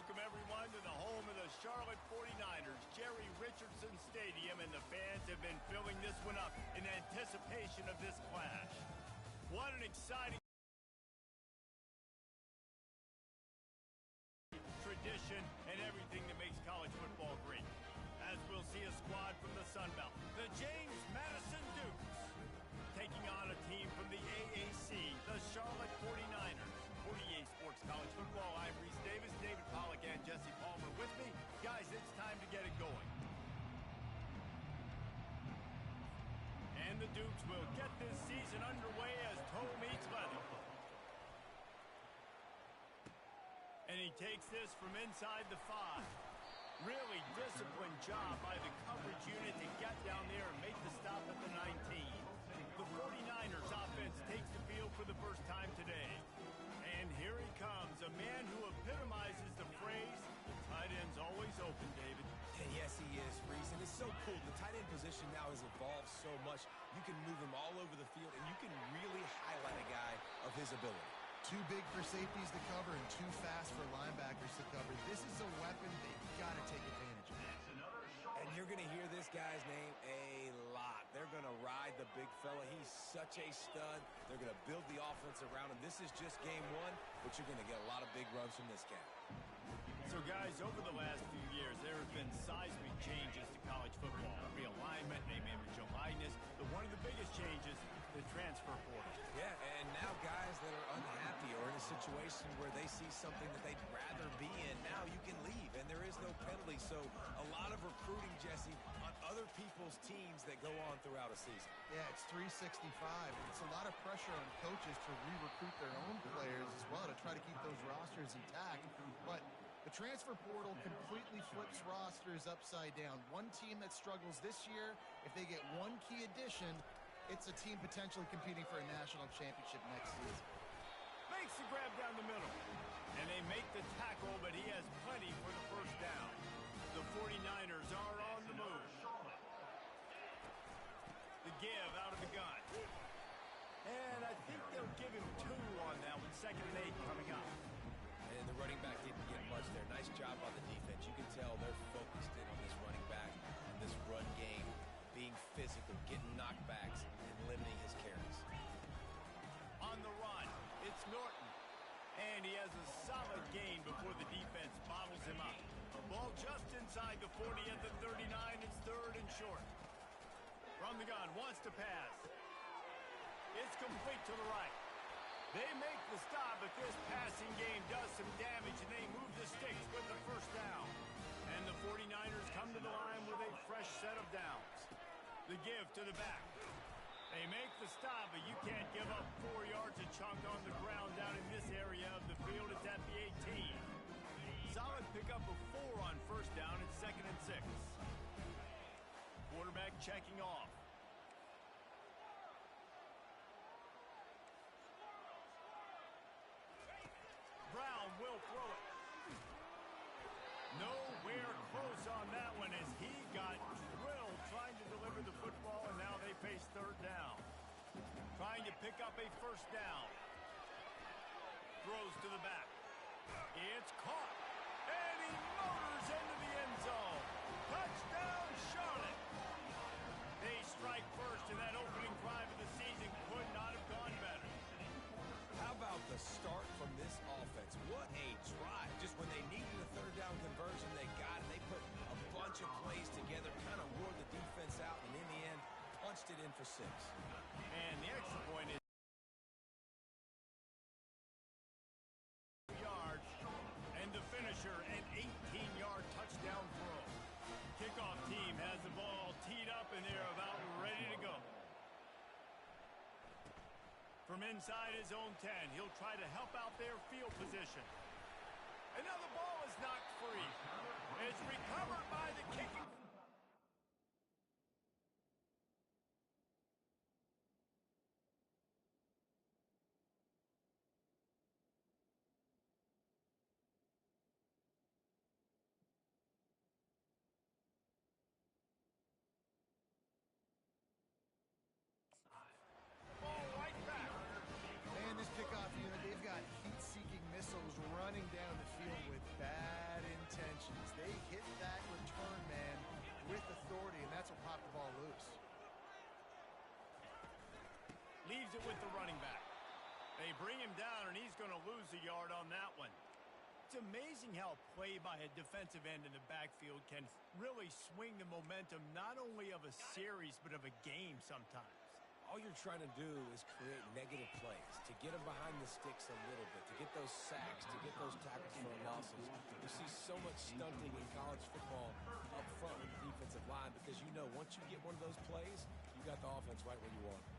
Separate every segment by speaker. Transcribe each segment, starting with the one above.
Speaker 1: welcome everyone to the home of the Charlotte 49ers, Jerry Richardson Stadium, and the fans have been filling this one up in anticipation of this clash. What an exciting tradition and everything that makes college football great. As we'll see a squad from the Sun Belt, the James Madison Dukes, taking on a team from the AAC, the Charlotte 49ers. 48 Sports College Football, I'm Reese Davis, David Pollack, and Jesse Palmer with me. Guys, it's time to get it going. And the Dukes will get this season underway as toe meets leather. And he takes this from inside the 5. Really disciplined job by the coverage unit to get down there and make the stop at the 19. The 49ers offense takes the field for the first time today. And here he comes, a man who epitomizes the phrase, tight end's always open, David.
Speaker 2: And yes, he is, Reese, and it's so cool. The tight end position now has evolved so much. You can move him all over the field, and you can really highlight a guy of his ability.
Speaker 3: Too big for safeties to cover and too fast for linebackers to cover. This is a weapon they've got to take advantage of.
Speaker 2: And you're going to hear this guy's name a lot. They're going to ride the big fella. He's such a stud. They're going to build the offense around him. This is just game one, but you're going to get a lot of big runs from this guy.
Speaker 1: So, guys, over the last few years, there have been seismic changes to college football. Realignment, name, image, and likeness. But one of the biggest changes, the transfer portal.
Speaker 2: Yeah, and now guys that are unhappy or in a situation where they see something that they'd rather be in, now you can leave, and there is no penalty. So a lot of recruiting, Jesse, on other people's teams that go on throughout a season.
Speaker 3: Yeah, it's 365, and it's a lot of pressure on coaches to re-recruit their own players as well to try to keep those rosters intact. But the transfer portal completely flips rosters upside down. One team that struggles this year, if they get one key addition, it's a team potentially competing for a national championship next season.
Speaker 1: Makes the grab down the middle. And they make the tackle, but he has plenty for the first down. The 49ers are on the move. The give out of the gun. And I think they'll give him 2 on that one. 2nd and 8 coming up.
Speaker 2: And the running back didn't get much there. Nice job on the defense. You can tell they're focused in on this running back and this run game, being physical, getting knockbacks, and limiting his carries.
Speaker 1: On the run, it's Norton. And he has a solid gain before the defense bottles him up. Ball just inside the 40 at the 39. It's 3rd and short. From the gun, wants to pass. It's complete to the right. They make the stop, but this passing game does some damage, and they move the sticks with the first down. And the 49ers come to the line with a fresh set of downs. The give to the back. They make the stop, but you can't give up 4 yards a chunk on the ground down in this area of the field. It's at the 18. Solid pickup of 4 on first down. It's 2nd and 6. Quarterback checking off. Brown will throw it. Nowhere close on that one as he got drilled trying to deliver the football, and now they face 3rd down. Trying to pick up a first down. Throws to the back. It's caught. And he motors into the end zone. Touchdown, Charlotte. They strike first, and that opening drive of the season could not have gone better.
Speaker 2: How about the start from this offense? What a drive. Just when they needed a 3rd down conversion, they got it. They put a bunch of plays together, kind of wore the defense out, and in the end, punched it in for 6.
Speaker 1: And the extra point is yards, and the finisher, an 18-yard touchdown throw. Kickoff team has the ball teed up, and they're about ready to go. From inside his own 10, he'll try to help out their field position. And now the ball is knocked free. It's recovered by the kicking. bring him down, and he's going to lose a yard on that one. It's amazing how play by a defensive end in the backfield can really swing the momentum not only of a series but of a game sometimes.
Speaker 2: All you're trying to do is create negative plays, to get them behind the sticks a little bit, to get those sacks, to get those tackles for losses. You see so much stunting in college football up front with the defensive line because you know once you get one of those plays, you got the offense right where you want it.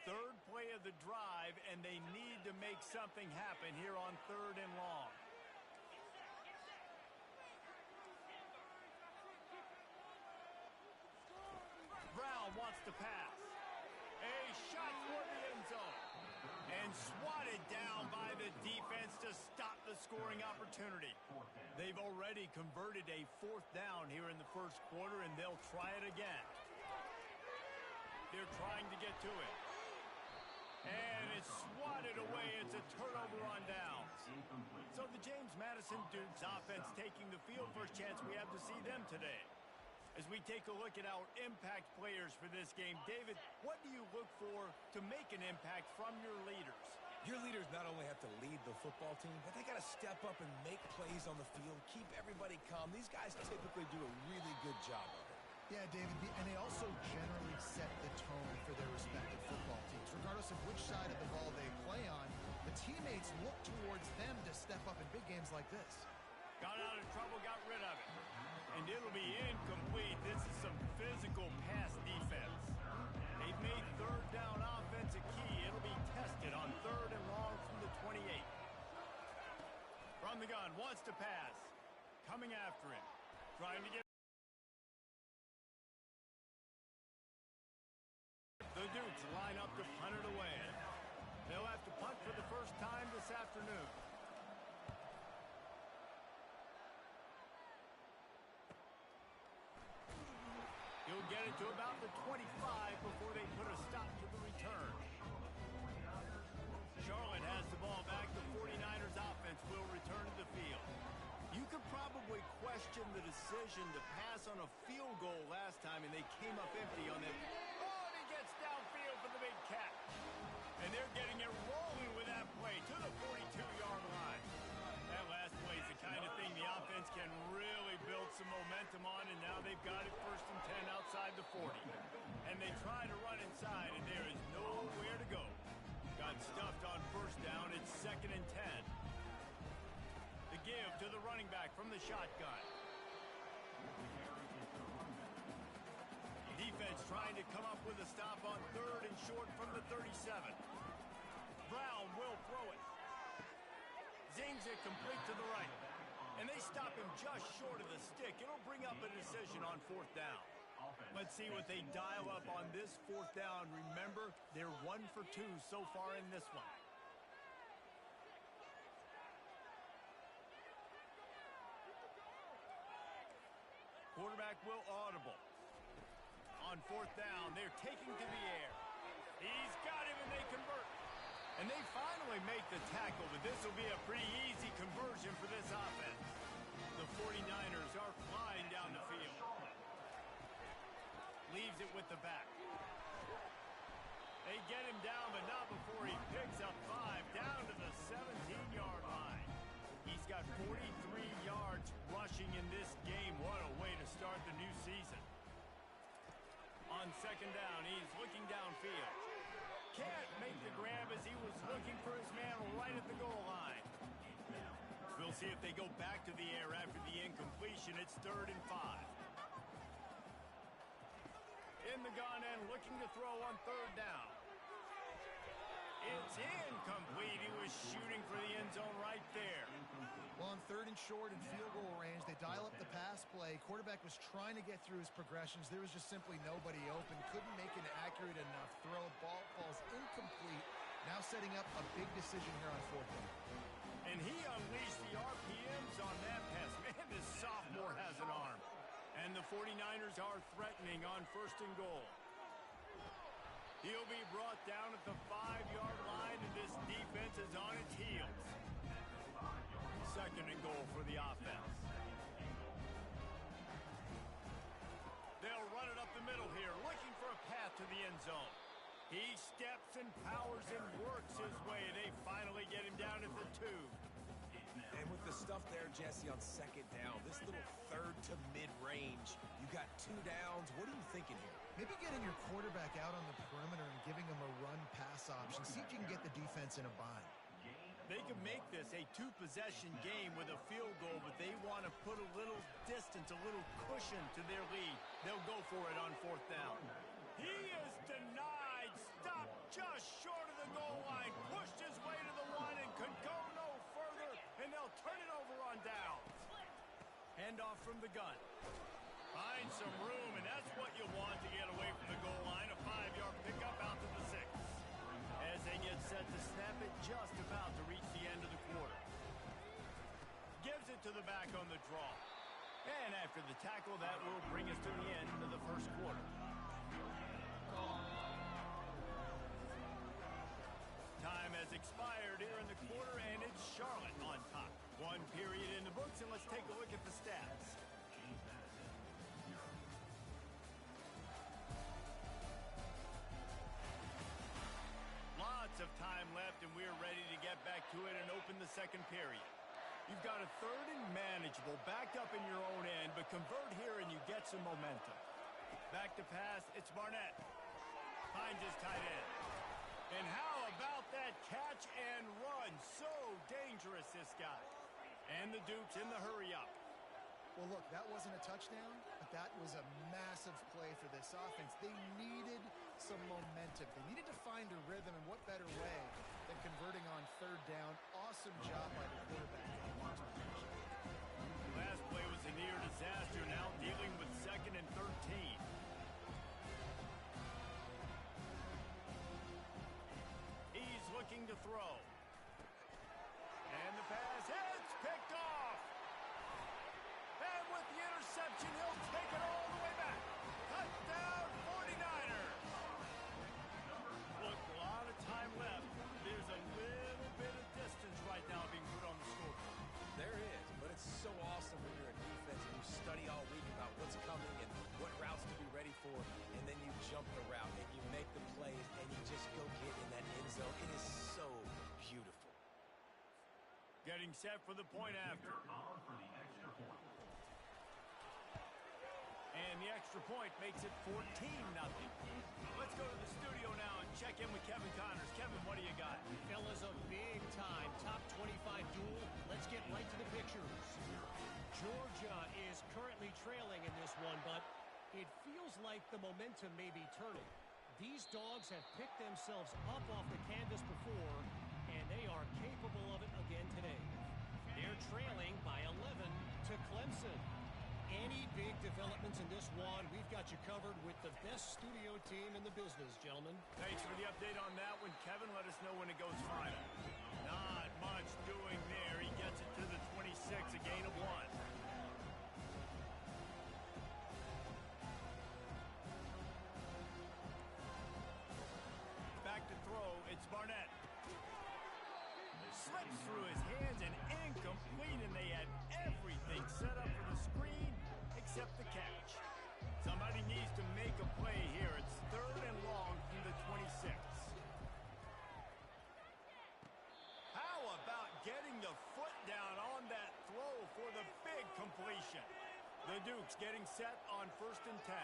Speaker 1: Third play of the drive, and they need to make something happen here on 3rd and long. Brown wants to pass. A shot for the end zone. And swatted down by the defense to stop the scoring opportunity. They've already converted a 4th down here in the first quarter, and they'll try it again. They're trying to get to it. And it's swatted away. It's a turnover on downs. So the James Madison Dukes offense taking the field. First chance we have to see them today. As we take a look at our impact players for this game, David, what do you look for to make an impact from your leaders?
Speaker 2: Your leaders not only have to lead the football team, but they got to step up and make plays on the field, keep everybody calm. These guys typically do a really good job of it.
Speaker 3: Yeah, David, and they also generally set the tone for their respective football teams. Regardless of which side of the ball they play on, the teammates look towards them to step up in big games like this.
Speaker 1: Got out of trouble, got rid of it. And it'll be incomplete. This is some physical pass defense. They've made 3rd down offense a key. It'll be tested on 3rd and long from the 28. From the gun, wants to pass. Coming after him. Trying to get... The Dukes line up to punt it away. They'll have to punt for the first time this afternoon. He'll get it to about the 25 before they put a stop to the return. Charlotte has the ball back. The 49ers offense will return to the field. You could probably question the decision to pass on a field goal last time, and they came up empty on that. Oh, and he gets downfield for the big catch. And they're getting it rolling with that play to the 42-yard line. That last play is the kind of thing the offense can really build some momentum on, and now they've got it 1st and 10 outside the 40. And they try to run inside, and there is nowhere to go. Got stuffed on 1st down. It's 2nd and 10. The give to the running back from the shotgun. Defense trying to come up with a stop on 3rd and short from the 37. Brown will throw it. Zings it complete to the right. And they stop him just short of the stick. It'll bring up a decision on 4th down. Let's see what they dial up on this 4th down. Remember, they're 1 for 2 so far in this one. Quarterback will audible. On 4th down, they're taking to the air. He's got him, and they convert. And they finally make the tackle, but this will be a pretty easy conversion for this offense. The 49ers are flying down the field. Leaves it with the back. They get him down, but not before he picks up 5 down to the 17-yard line. He's got 43 yards rushing in this game. What a way to start the new season. On 2nd down, he's looking downfield. Can't make the grab as he was looking for his man right at the goal line. We'll see if they go back to the air after the incompletion. It's 3rd and 5. In the gun and looking to throw on 3rd down. It's incomplete. He was shooting for the end zone right there.
Speaker 3: Well, on 3rd and short and field goal range, they dial up the pass play. Quarterback was trying to get through his progressions. There was just simply nobody open. Couldn't make an accurate enough throw. Ball falls incomplete. Now setting up a big decision here on 4th down.
Speaker 1: And he unleashed the RPMs on that pass. Man, this sophomore has an arm. And the 49ers are threatening on 1st and goal. He'll be brought down at the 5-yard line, and this defense is on its heels. 2nd and goal for the offense. They'll run it up the middle here, looking for a to the end zone. He steps and powers and works his way. They finally get him down at the 2.
Speaker 2: And with the stuff there, Jesse, on second down, this little third to mid-range, you got 2 downs. What are you thinking here?
Speaker 3: Maybe getting your quarterback out on the perimeter and giving him a run-pass option. See if you can get the defense in a bind.
Speaker 1: They can make this a 2-possession game with a field goal, but they want to put a little distance, a little cushion to their lead. They'll go for it on 4th down. He is denied. Stopped just short of the goal line. Pushed his way to the 1 and could go no further, and they'll turn it over on downs. Handoff from the gun. Find some room, and that's what you want to get away from the goal line. A 5-yard pickup out to the 6. As they get set to snap it, just about to reach the end of the quarter. Gives it to the back on the draw. And after the tackle, that will bring us to the end of the first quarter. Time has expired here in the quarter, and it's Charlotte on top. 1 period in the books, and let's take a look at the stats. Lots of time left, and we're ready to get back to it and open the second period. You've got a 3rd and manageable, backed up in your own end, but convert here and you get some momentum. Back to pass, it's Barnett. Finds his tight end. And how about that catch and run? So dangerous, this guy. And the Dukes in the hurry up.
Speaker 3: Well, look, that wasn't a touchdown, but that was a massive play for this offense. They needed some momentum. They needed to find a rhythm, and what better way than converting on 3rd down. Awesome job by the quarterback.
Speaker 1: Last play was a near disaster. Now dealing with 2nd and 13. He's looking to throw. And the pass hits, picked off. And with the interception, he'll take it all the way back. Touchdown, 49ers. Look, a lot of time left. There's a little bit of distance right now being put on the scoreboard.
Speaker 2: There is, but it's so awesome when you're a defense and you study all week about what's coming and what routes to be ready for, and then you jump the route and you make the plays and you just go get in that end zone. It is so beautiful.
Speaker 1: Getting set for the point after. And the extra point makes it 14-0. Let's go to the studio now and check in with Kevin Connors. Kevin, what do you got?
Speaker 4: Fellas, a big-time top 25 duel. Let's get right to the pictures. Georgia is currently trailing in this one, but it feels like the momentum may be turning. These dogs have picked themselves up off the canvas before, and they are capable of it again today. They're trailing by 11 to Clemson. Any big developments in this one, we've got you covered with the best studio team in the business, gentlemen.
Speaker 1: Thanks for the update on that one, Kevin. Let us know when it goes final. Not much doing there. He gets it to the 26, a gain of 1. Back to throw. It's Barnett. Slips through his hands and incomplete, and they had everything set up for the screen except the catch. Somebody needs to make a play here. It's 3rd and long from the 26. How about getting the foot down on that throw for the big completion? The Dukes getting set on 1st and 10.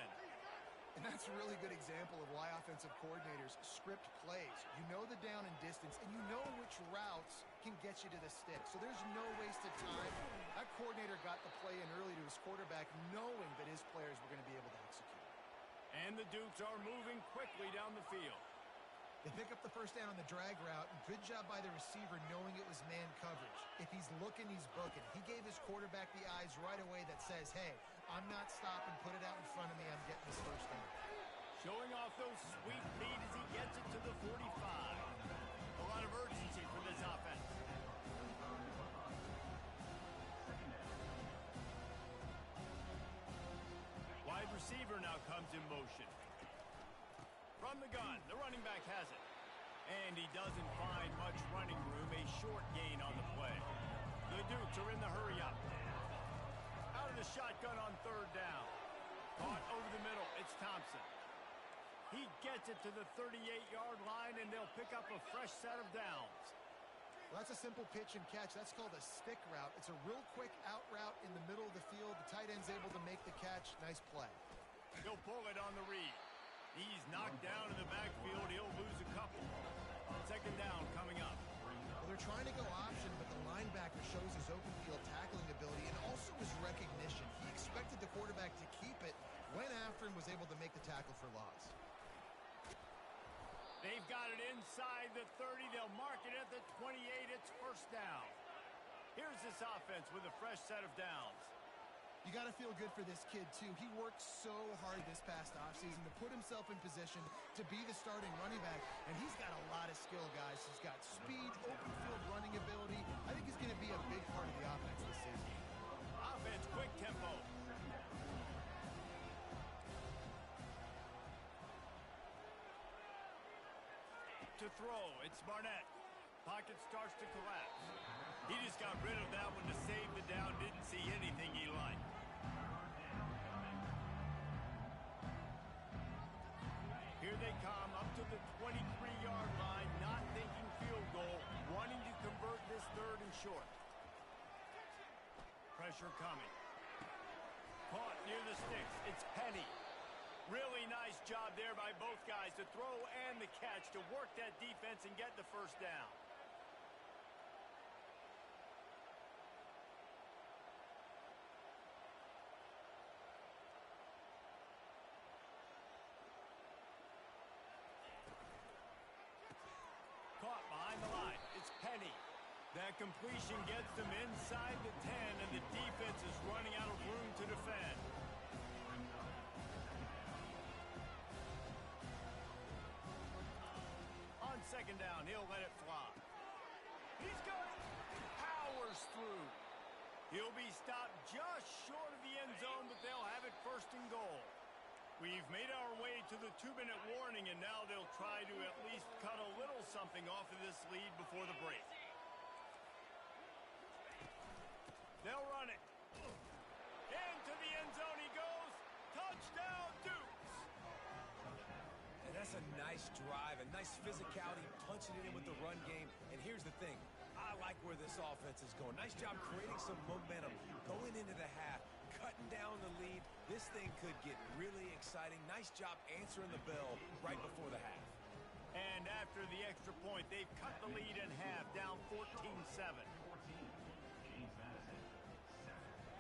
Speaker 3: And that's a really good example of why offensive coordinators script plays. You know the down and distance, and you know which routes can get you to the stick. So there's no wasted time. That coordinator got the play in early to his quarterback, knowing that his players were going to be able to execute.
Speaker 1: And the Dukes are moving quickly down the field.
Speaker 3: They pick up the first down on the drag route. Good job by the receiver knowing it was man coverage. If he's looking, he's booking. He gave his quarterback the eyes right away that says, hey, I'm not stopping. Put it out in front of me. I'm getting this first down.
Speaker 1: Showing off those sweet feet as he gets it to the 45. A lot of urgency for this offense. Wide receiver now comes in motion. From the gun, the running back has it. And he doesn't find much running room, a short gain on the play. The Dukes are in the hurry up. Out of the shotgun on 3rd down. Caught over the middle, it's Thompson. He gets it to the 38-yard line, and they'll pick up a fresh set of downs.
Speaker 3: Well, that's a simple pitch and catch. That's called a stick route. It's a real quick out route in the middle of the field. The tight end's able to make the catch. Nice play.
Speaker 1: He'll pull it on the read. He's knocked down in the backfield. He'll lose a couple. Second down coming up.
Speaker 3: Well, they're trying to go option, but the linebacker shows his open field tackling ability and also his recognition. He expected the quarterback to keep it, went after him, was able to make the tackle for loss.
Speaker 1: They've got it inside the 30. They'll mark it at the 28. It's first down. Here's this offense with a fresh set of downs.
Speaker 3: You got to feel good for this kid, too. He worked so hard this past offseason to put himself in position to be the starting running back, and he's got a lot of skill, guys. He's got speed, open field running ability. I think he's going to be a big part of the offense this season.
Speaker 1: Offense, quick tempo. To throw, it's Barnett. Pocket starts to collapse. He just got rid of that one to save the down. Didn't see anything he liked. Here they come up to the 23-yard line, not thinking field goal, wanting to convert this third and short. Pressure coming. Caught near the sticks. It's Penny. Really nice job there by both guys to throw and the catch to work that defense and get the first down. Caught behind the line. It's Penny. That completion gets them inside the 10, and the defense is running out of room to defend. On second down, he'll let it fly. He's got it. Powers through. He'll be stopped just short of the end zone, but they'll have it first and goal. We've made our way to the 2-minute warning, and now they'll try to at least cut a little something off of this lead before the break. They'll run it. Into the end zone he goes. Touchdown, Dukes.
Speaker 2: And that's a nice drive, a nice physicality, punching it in with the run game. And here's the thing. I like where this offense is going. Nice job creating some momentum, going into the half, cutting down the lead. This thing could get really exciting. Nice job answering the bell right before the half.
Speaker 1: And after the extra point, they've cut the lead in half, down 14-7.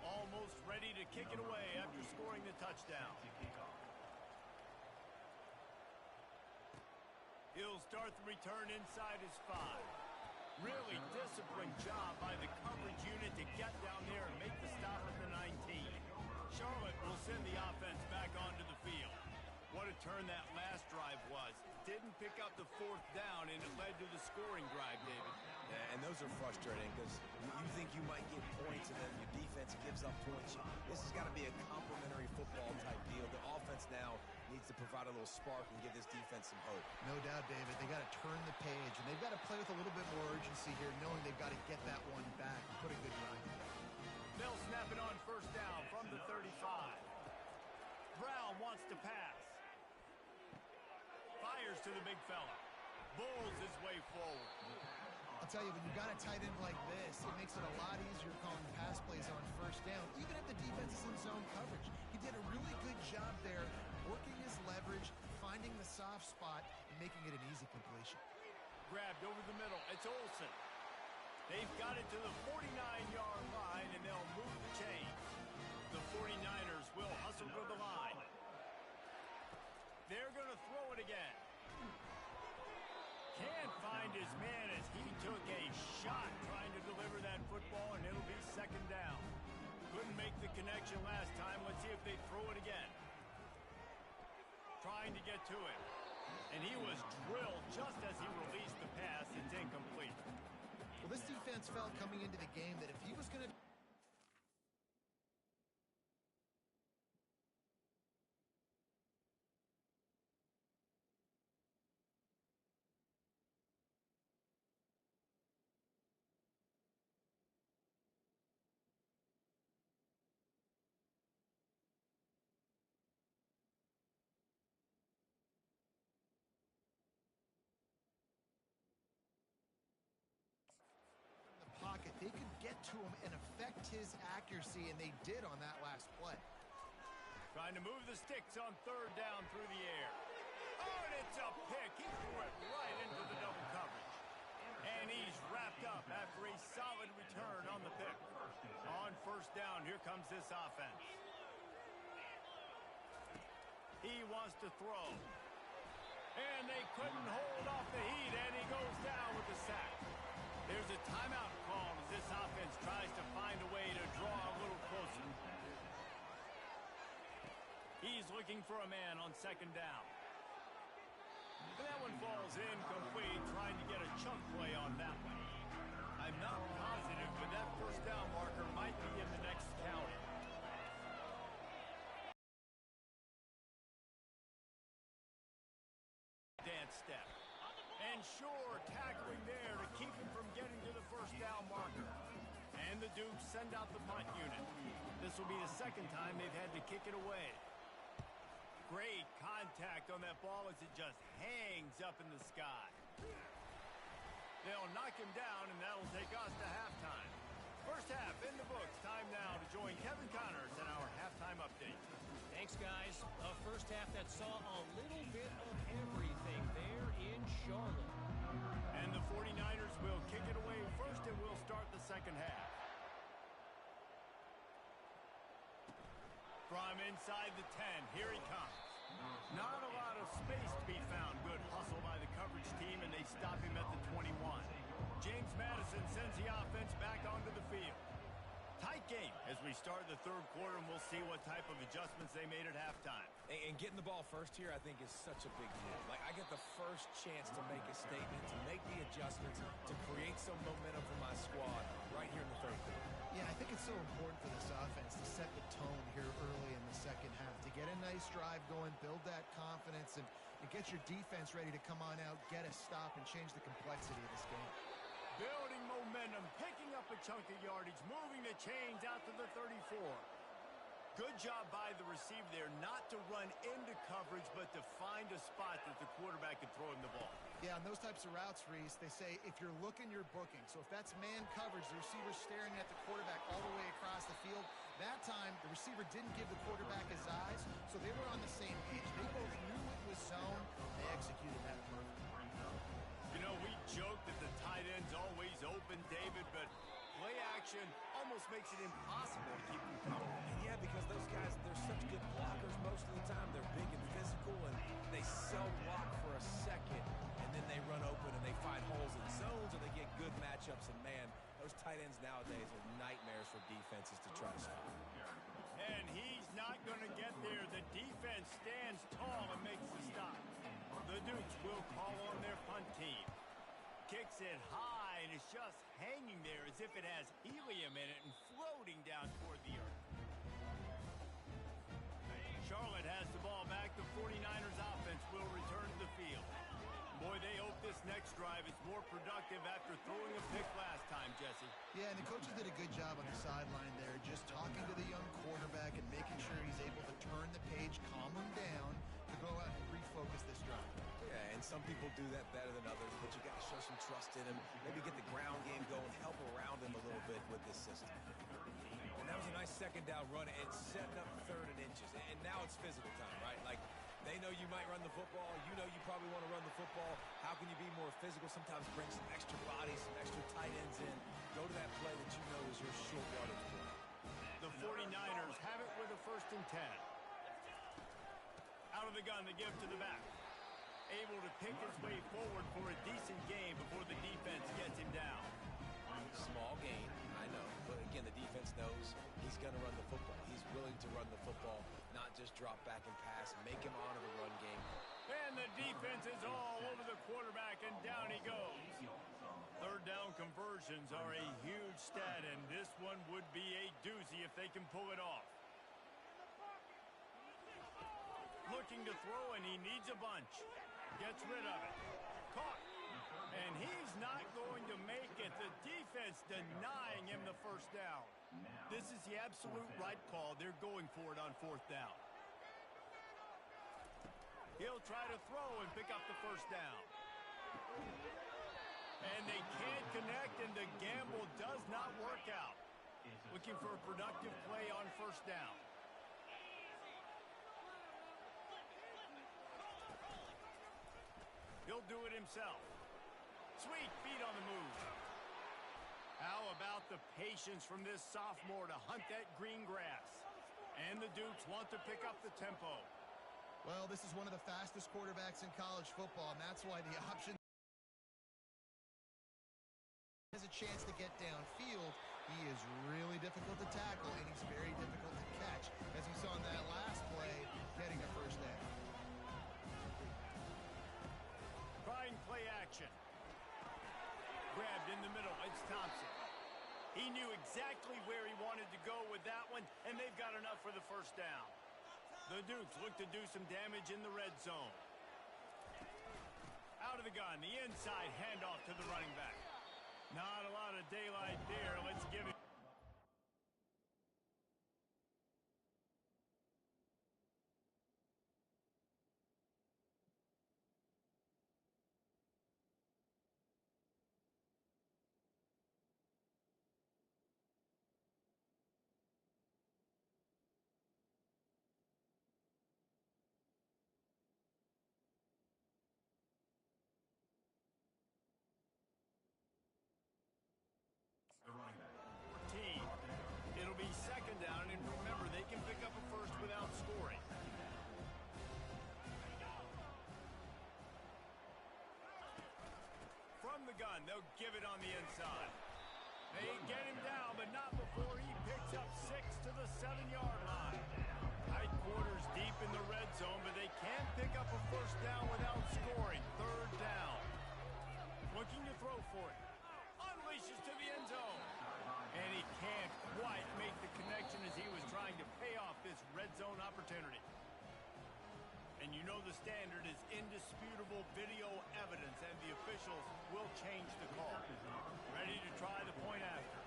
Speaker 1: Almost ready to kick it away after scoring the touchdown. He'll start the return inside his 5. Really disciplined job by the coverage unit to get down there and make the stop at the 19. Charlotte will send the offense back onto the field. What a turn that last drive was. Didn't pick up the fourth down, and it led to the scoring drive, David.
Speaker 2: Yeah, and those are frustrating because you think you might get points and then your defense gives up points. This has got to be a complementary football type deal. The offense now needs to provide a little spark and give this defense some hope.
Speaker 3: No doubt, David. They got to turn the page, and they've got to play with a little bit more urgency here, knowing they've got to get that one back and put a good run.
Speaker 1: They'll snap it on first down from the 35. Brown wants to pass. Fires to the big fella. Bulls his way forward.
Speaker 3: I'll tell you, when you've got a tight end like this, it makes it a lot easier calling pass plays on first down, even if the defense is in zone coverage. He did a really good job there, working his leverage, finding the soft spot, and making it an easy completion.
Speaker 1: Grabbed over the middle. It's Olsen. They've got it to the 49-yard line, and they'll move the chain. The 49ers will hustle to the line. They're going to throw it again. Can't find his man as he took a shot trying to deliver that football, and it'll be second down. Couldn't make the connection last time. Let's see if they throw it again. Trying to get to it. And he was drilled just as he released the pass. It's incomplete.
Speaker 3: Well, this defense felt coming into the game that if he was going to get to him and affect his accuracy, and they did on that last play.
Speaker 1: Trying to move the sticks on third down through the air. Oh, and it's a pick. He threw it right into the double coverage. And he's wrapped up after a solid return on the pick. On first down, here comes this offense. He wants to throw. And they couldn't hold off the heat, and he goes down with the sack. There's a timeout called as this offense tries to find a way to draw a little closer. He's looking for a man on second down. And that one falls incomplete, trying to get a chunk play on that one. I'm not positive, but that first down marker might be in the next county. Dance step. And sure, tackling there to keep him from getting to the first down marker. And the Dukes send out the punt unit. This will be the second time they've had to kick it away. Great contact on that ball as it just hangs up in the sky. They'll knock him down, and that'll take us to halftime. First half in the books. Time now to join Kevin Connors in our halftime update.
Speaker 4: Thanks, guys. A first half that saw a little bit of everything there in Charlotte.
Speaker 1: And the 49ers will kick it away first, and we'll start the second half. From inside the 10, here he comes. Not a lot of space to be found. Good hustle by the coverage team, and they stop him at the 21. James Madison sends the offense back onto the field. Tight game as we start the third quarter, and we'll see what type of adjustments they made at halftime.
Speaker 2: And getting the ball first here, I think, is such a big deal. Like, I get the first chance to make a statement, to make the adjustments, to create some momentum for my squad right here in the third quarter.
Speaker 3: Yeah, I think it's so important for this offense to set the tone here early in the second half, to get a nice drive going, build that confidence, and get your defense ready to come on out, get a stop, and change the complexity of this game.
Speaker 1: Building momentum, picking up a chunk of yardage, moving the chains out to the 34. Good job by the receiver there not to run into coverage, but to find a spot that the quarterback can throw him the ball.
Speaker 3: Yeah, on those types of routes, Reese, they say if you're looking, you're booking. So if that's man coverage, the receiver's staring at the quarterback all the way across the field. That time, the receiver didn't give the quarterback his eyes, so they were on the same page. They both knew it was zone. They executed that perfectly.
Speaker 1: You know, we joke that the tight end's always open, David, but play action almost makes it impossible to keep them coming.
Speaker 2: Yeah, because those guys, they're such good blockers most of the time. They're big and physical, and they sell block for a second, and then they run open and they find holes in zones, and they get good matchups. And, man, those tight ends nowadays are nightmares for defenses to try to stop.
Speaker 1: And he's not going to get there. The defense stands tall and makes the stop. The Dukes will call on their punt team. Kicks it high, and it's just hanging there as if it has helium in it and floating down toward the earth. Charlotte has the ball back. The 49ers offense will return to the field. Boy, they hope this next drive is more productive after throwing a pick last time, Jesse.
Speaker 3: Yeah, and the coaches did a good job on the sideline there, just talking to the young quarterback and making sure he's able to turn the page, calm him down, to go out and refocus this drive.
Speaker 2: Yeah, and some people do that better than others, but you got to show some trust in him, maybe get the ground game going, help around him a little bit with this system. And that was a nice second down run and setting up third and inches. And now it's physical time, right? Like, they know you might run the football. You know you probably want to run the football. How can you be more physical? Sometimes bring some extra bodies, some extra tight ends in. Go to that play that you know is your short yardage play.
Speaker 1: The 49ers have it with a 1st and 10. Out of the gun, they give to the back. Able to pick his way forward for a decent game before the defense gets him down.
Speaker 2: Small gain, I know. But again, the defense knows he's going to run the football. He's willing to run the football, not just drop back and pass, make him honor the run game.
Speaker 1: And the defense is all over the quarterback, and down he goes. Third down conversions are a huge stat, and this one would be a doozy if they can pull it off. Looking to throw, and he needs a bunch. Gets rid of it. Caught. And he's not going to make it. The defense denying him the first down. This is the absolute right call. They're going for it on 4th down. He'll try to throw and pick up the first down. And they can't connect, and the gamble does not work out. Looking for a productive play on first down. He'll do it himself. Sweet feet on the move. How about the patience from this sophomore to hunt that green grass? And the Dukes want to pick up the tempo.
Speaker 3: Well, this is one of the fastest quarterbacks in college football, and that's why the option has a chance to get downfield. He is really difficult to tackle, and he's very difficult to catch, as you saw in that last play, getting a first down.
Speaker 1: Trying play action. Grabbed in the middle. It's Thompson. He knew exactly where he wanted to go with that one, and they've got enough for the first down. The Dukes look to do some damage in the red zone. Out of the gun, the inside handoff to the running back. Not a lot of daylight there. Let's give it. It'll be second down, and remember, they can pick up a first without scoring. From the gun, they'll give it on the inside. They get him down, but not before he picks up 6 to the 7-yard line. Tight quarters deep in the red zone, but they can pick up a first down without scoring. Third down. Looking to throw for it. Unleashes to the end zone. And he can't quite make the connection as he was trying to pay off this red zone opportunity. And you know the standard is indisputable video evidence, and the officials will change the call. Ready to try the point after.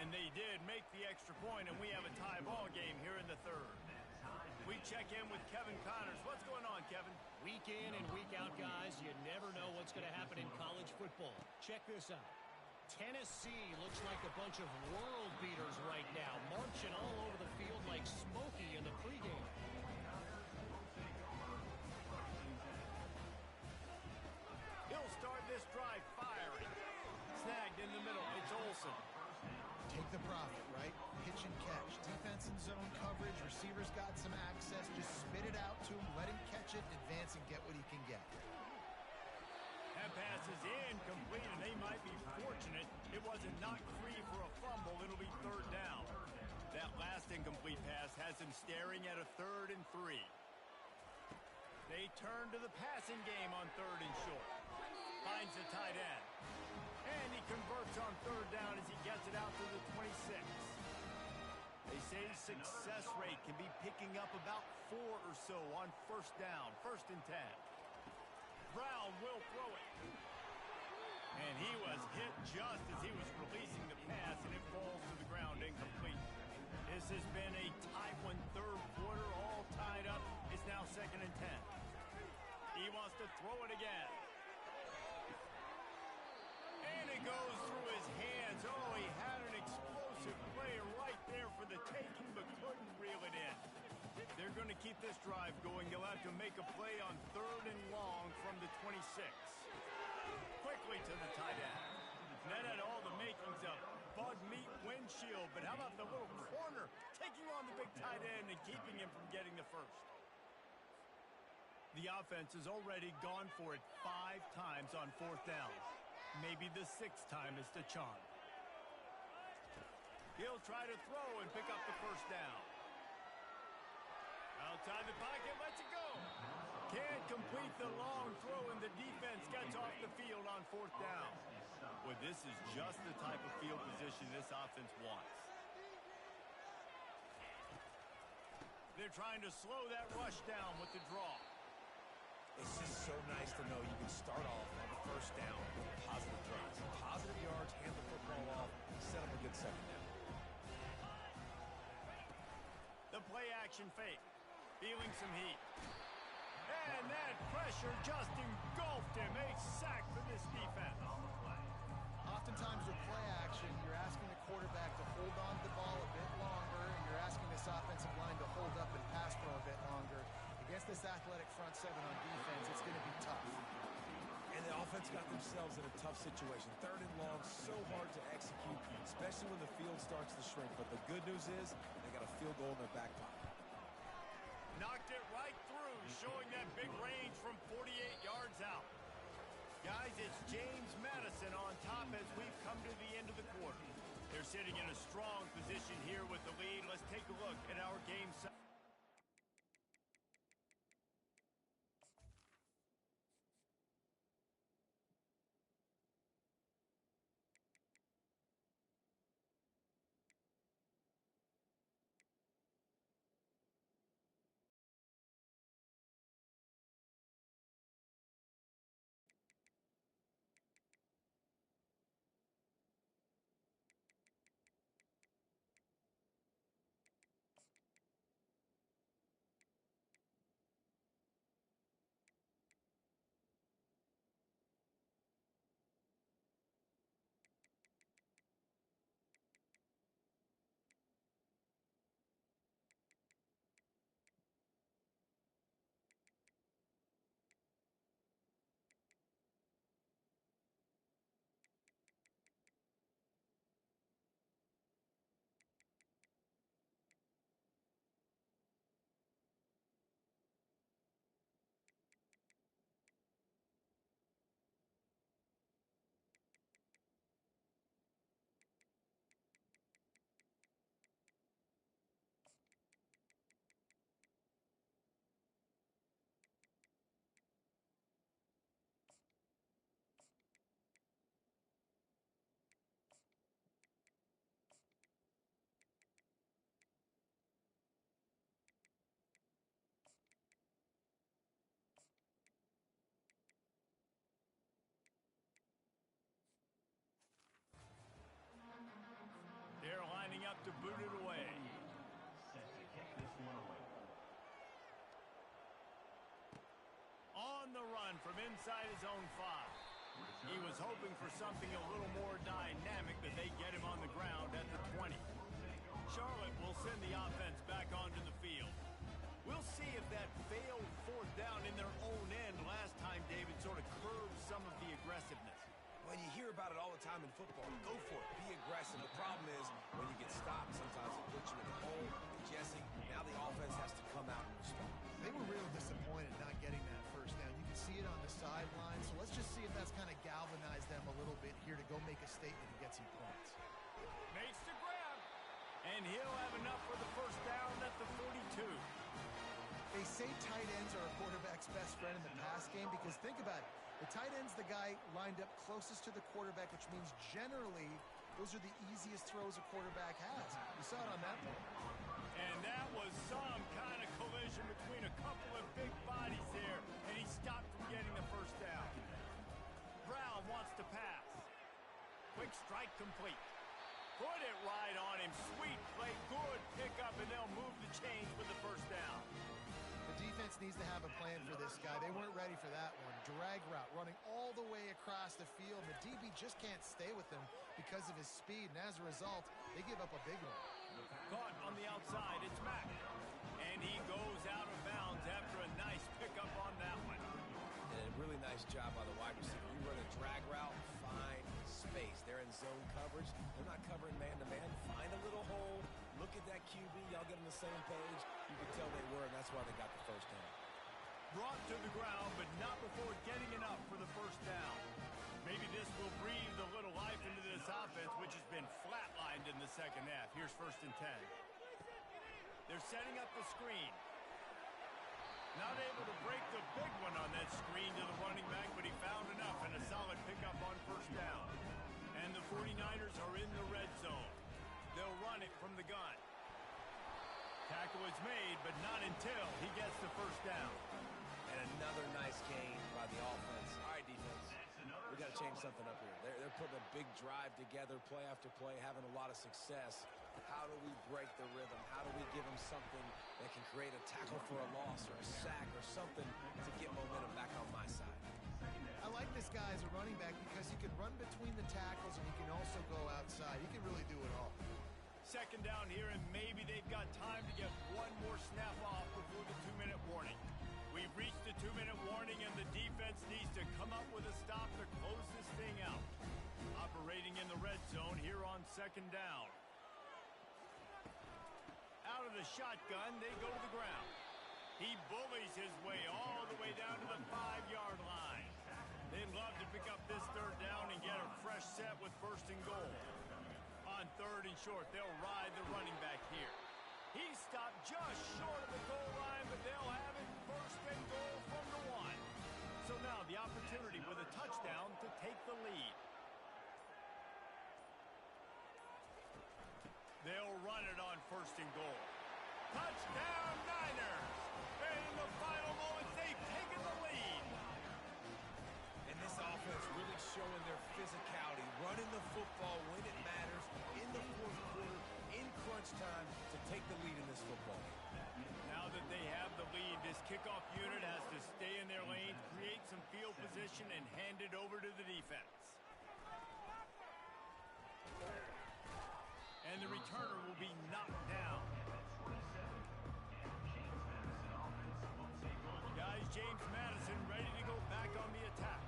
Speaker 1: And they did make the extra point, and we have a tie ball game here in the third. We check in with Kevin Connors. What's going on, Kevin?
Speaker 4: Week in and week out, guys, you never know what's going to happen in college football. Check this out. Tennessee looks like a bunch of world beaters right now, marching all over the field like Smokey in the pregame.
Speaker 1: He'll start this drive firing. Snagged in the middle. It's Olsen.
Speaker 3: Take the profit, right? Pitch and catch. Defense and zone coverage. Receivers got some access. Just spit it out to him. Let him catch it, advance, and get what he can get.
Speaker 1: That pass is incomplete, and they might be fortunate it wasn't knocked free for a fumble. It'll be third down. That last incomplete pass has him staring at a 3rd and 3. They turn to the passing game on 3rd and short. Finds the tight end. And he converts on 3rd down as he gets it out to the 26. They say success rate can be picking up about 4 or so on first down, 1st and 10. Brown will throw it. And he was hit just as he was releasing the pass, and it falls to the ground incomplete. This has been a tight one, third quarter, all tied up. It's now 2nd and 10. He wants to throw it again. And it goes through his hands. Oh, he had an explosive player right there for the taking, but couldn't reel it in. They're going to keep this drive going. They'll have to make a play on 3rd and long from the 26. Quickly to the tight end. That had all the makings of bug meat windshield, but how about the little corner taking on the big tight end and keeping him from getting the first? The offense has already gone for it 5 times on 4th down. Maybe the 6th time is the charm. He'll try to throw and pick up the first down. Outside the pocket, lets it go. Can't complete the long throw, and the defense gets off the field on 4th down. Well, this is just the type of field position this offense wants. They're trying to slow that rush down with the draw.
Speaker 2: It's just so nice to know you can start off on the first down with positive drives. Positive yards, hand the football off, set up a good second down.
Speaker 1: The play action fake. Feeling some heat. And that pressure just engulfed him. A
Speaker 2: offense got themselves in a tough situation. 3rd and long, so hard to execute, especially when the field starts to shrink. But the good news is they got a field goal in their back pocket.
Speaker 1: Knocked it right through, showing that big range from 48 yards out. Guys, it's James Madison on top as we've come to the end of the quarter. They're sitting in a strong position here with the lead. Let's take a look at our game. They're lining up to boot it away. On the run from inside his own 5. He was hoping for something a little more dynamic, but they get him on the ground at the 20. Charlotte will send the offense back onto the field. We'll see if that failed 4th down in their own end last time, David, sort of curbed some of the aggressiveness.
Speaker 2: When you hear about it all the time in football, go for it. Be aggressive. The problem is when you get stopped, sometimes it puts you in a hole. Jesse, now the offense has to come out and respond.
Speaker 3: They were real disappointed not getting that 1st down. You can see it on the sideline. So let's just see if that's kind of galvanized them a little bit here to go make a statement and get some points.
Speaker 1: Makes the grab. And he'll have enough for the 1st down at the 42.
Speaker 3: They say tight ends are a quarterback's best friend in the pass game because think about it. The tight end's the guy lined up closest to the quarterback, which means generally those are the easiest throws a quarterback has. You saw it on that play.
Speaker 1: And that was some kind of collision between a couple of big bodies there, and he stopped from getting the 1st down. Brown wants to pass. Quick strike complete. Put it right on him. Sweet play, good pickup, and they'll move the chains with the 1st down.
Speaker 3: The defense needs to have a plan for this guy. They weren't ready for that one. Drag route running all the way across the field. The DB just can't stay with him because of his speed, and as a result, they give up a big one.
Speaker 1: Caught on the outside, it's Mack. And he goes out of bounds after a nice pickup on that one.
Speaker 2: And a really nice job by the wide receiver. You run a drag route, find space. They're in zone coverage. They're not covering man-to-man. Find a little hole. Look at that QB. Y'all get on the same page. You can tell they were, and that's why they got the 1st down.
Speaker 1: Brought to the ground, but not before getting enough for the 1st down. Maybe this will breathe a little life into this offense, which has been flatlined in the 2nd half. Here's 1st and 10. They're setting up the screen. Not able to break the big one on that screen to the running back, but he found enough and a solid pickup on 1st down. And the 49ers are in the red zone. They'll run it from the gun. Tackle is made, but not until he gets the 1st down.
Speaker 2: And another nice gain by the offense. All right, defense. We got to change something up here. They're putting a big drive together, play after play, having a lot of success. How do we break the rhythm? How do we give them something that can create a tackle for a loss or a sack or something to get momentum back on my side?
Speaker 3: I like this guy as a running back because he can run between the tackles and he can also go outside. He can really do it all.
Speaker 1: 2nd down here, and maybe they've got time to get one more snap off before the 2-minute warning. We've reached the 2-minute warning, and the defense needs to come up with a stop. The zone here on second down. Out of the shotgun, they go to the ground. He bullies his way all the way down to the 5-yard line. They'd love to pick up this third down and get a fresh set with first and goal. On third and short, they'll ride the running back here. He stopped just short of the goal line, but they'll have it first and goal from the 1. So now the opportunity with a touchdown to take the lead. They'll run it on first and goal. Touchdown Niners! And in the final moments, they've taken the lead.
Speaker 2: And this offense really showing their physicality, running the football when it matters, in the fourth quarter, in crunch time, to take the lead in this football game.
Speaker 1: Now that they have the lead, this kickoff unit has to stay in their lane, create some field position, and hand it over to the defense. And the returner will be knocked down. Guys, James Madison ready to go back on the attack.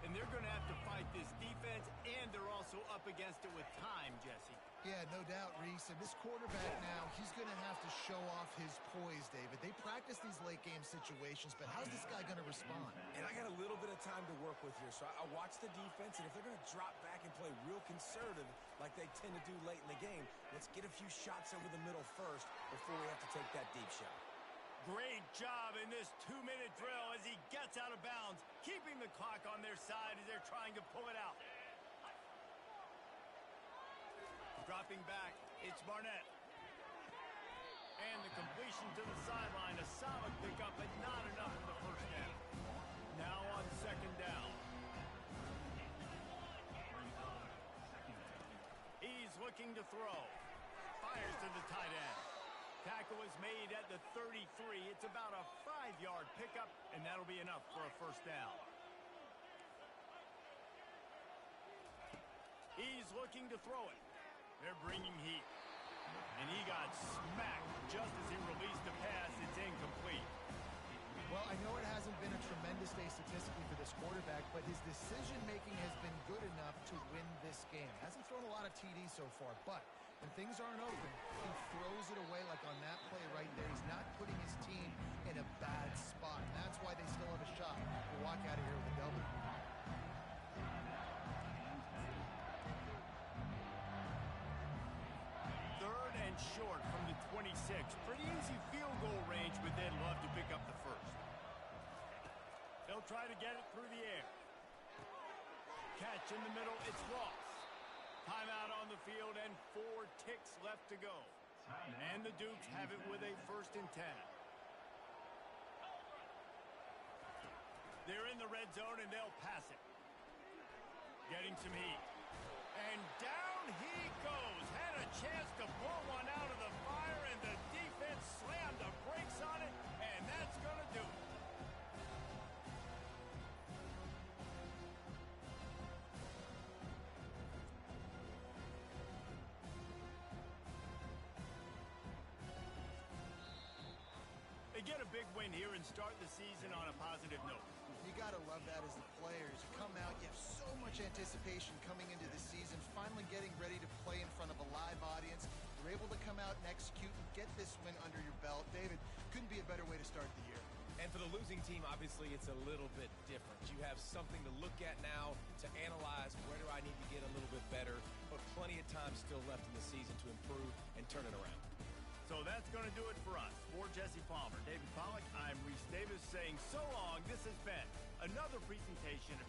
Speaker 1: And they're going to have to fight this defense, and they're also up against it with time, Jesse.
Speaker 3: Yeah, no doubt, Reese. And this quarterback now, he's going to have to show off his poise, David. They practice these late-game situations, but how's this guy going to respond?
Speaker 2: And I got a little bit of time to work with here, so I watch the defense, and if they're going to drop back and play real conservative like they tend to do late in the game, let's get a few shots over the middle first before we have to take that deep shot.
Speaker 1: Great job in this 2-minute drill as he gets out of bounds, keeping the clock on their side as they're trying to pull it out. Dropping back, it's Barnett. And the completion to the sideline, a solid pickup, but not enough for the first down. Now on second down. He's looking to throw. Fires to the tight end. Tackle is made at the 33. It's about a 5-yard pickup, and that'll be enough for a first down. He's looking to throw it. They're bringing heat. And he got smacked just as he released the pass. It's incomplete.
Speaker 3: Well, I know it hasn't been a tremendous day statistically for this quarterback, but his decision-making has been good enough to win this game. Hasn't thrown a lot of TDs so far, but when things aren't open, he throws it away like on that play right there. He's not putting his team in a bad spot. And that's why they still have a shot to walk out of here with a W.
Speaker 1: Third and short from the 26. Pretty easy field goal range, but they'd love to pick up the first. They'll try to get it through the air. Catch in the middle, it's lost. Timeout on the field and 4 ticks left to go. And the Dukes have it with a first and 10. They're in the red zone and they'll pass it. Getting some heat. And down he goes. Had a chance to pull one out of the fire and the defense slammed the brakes on it, and that's going to do it. They get a big win here and start the season on a positive note.
Speaker 3: You got to love that as the players. You come out, you have so much anticipation coming into the season, finally getting ready to play in front of a live audience. You're able to come out and execute and get this win under your belt. David, couldn't be a better way to start the year.
Speaker 2: And for the losing team, obviously, it's a little bit different. You have something to look at now, to analyze where do I need to get a little bit better, but plenty of time still left in the season to improve and turn it around.
Speaker 1: So that's going to do it for us. For Jesse Palmer, David Pollack, I'm Reese Davis saying so long. This has been another presentation of